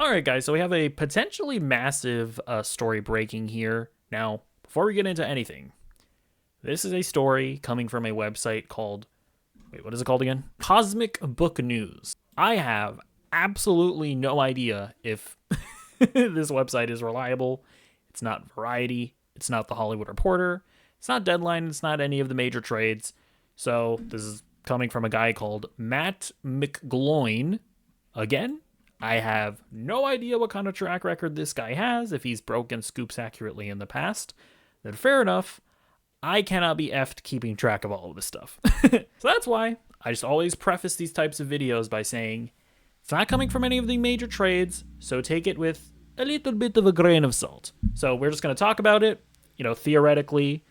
All right, guys, so we have a potentially massive story breaking here. Now, before we get into anything, this is a story coming from a website called, wait, what is it called again? Cosmic Book News. I have absolutely no idea if this website is reliable. It's not Variety, it's not The Hollywood Reporter, it's not Deadline, it's not any of the major trades. So, this is coming from a guy called Matt McGloin. Again, I have no idea what kind of track record this guy has, if he's broken scoops accurately in the past. Then fair enough, I cannot be effed keeping track of all of this stuff. So that's why I just always preface these types of videos by saying it's not coming from any of the major trades, so take it with a little bit of a grain of salt. So we're just going to talk about it, theoretically,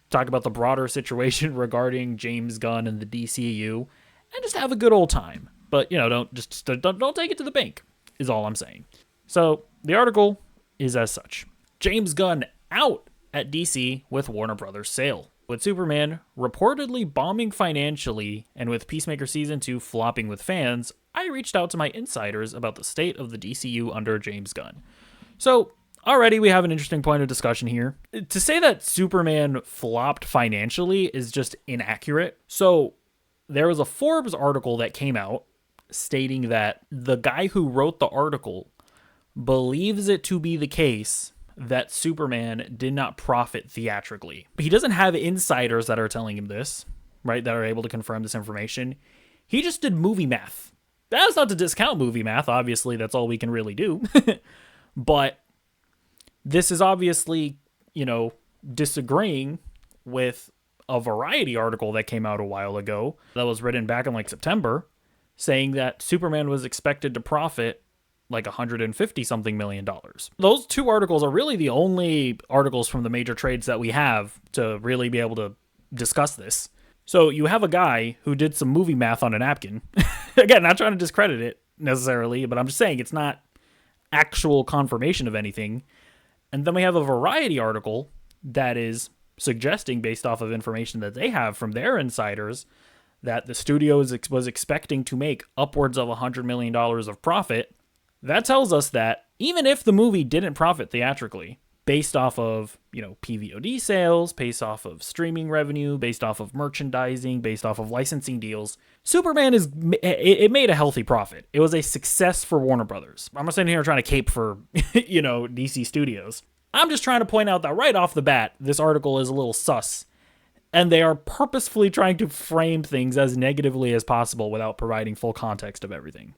talk about the broader situation regarding James Gunn and the DCU, and just have a good old time. But don't take it to the bank, is all I'm saying. So the article is as such: James Gunn out at DC with Warner Brothers sale. With Superman reportedly bombing financially and with Peacemaker Season 2 flopping with fans, I reached out to my insiders about the state of the DCU under James Gunn. So already we have an interesting point of discussion here. To say that Superman flopped financially is just inaccurate. So there was a Forbes article that came out stating that the guy who wrote the article believes it to be the case that Superman did not profit theatrically. He doesn't have insiders that are telling him this, right, that are able to confirm this information. He just did movie math. That's not to discount movie math. Obviously, that's all we can really do. But this is obviously, disagreeing with a Variety article that came out a while ago that was written back in like September, saying that Superman was expected to profit like 150 something million dollars. Those two articles are really the only articles from the major trades that we have to really be able to discuss this. So you have a guy who did some movie math on a napkin. Again, not trying to discredit it necessarily, but I'm just saying it's not actual confirmation of anything. And then we have a Variety article that is suggesting, based off of information that they have from their insiders, that the studio was expecting to make upwards of $100 million of profit. That tells us that even if the movie didn't profit theatrically, based off of, PVOD sales, based off of streaming revenue, based off of merchandising, based off of licensing deals, Superman it made a healthy profit. It was a success for Warner Brothers. I'm not sitting here trying to cape for, DC Studios. I'm just trying to point out that right off the bat, this article is a little sus. And they are purposefully trying to frame things as negatively as possible without providing full context of everything.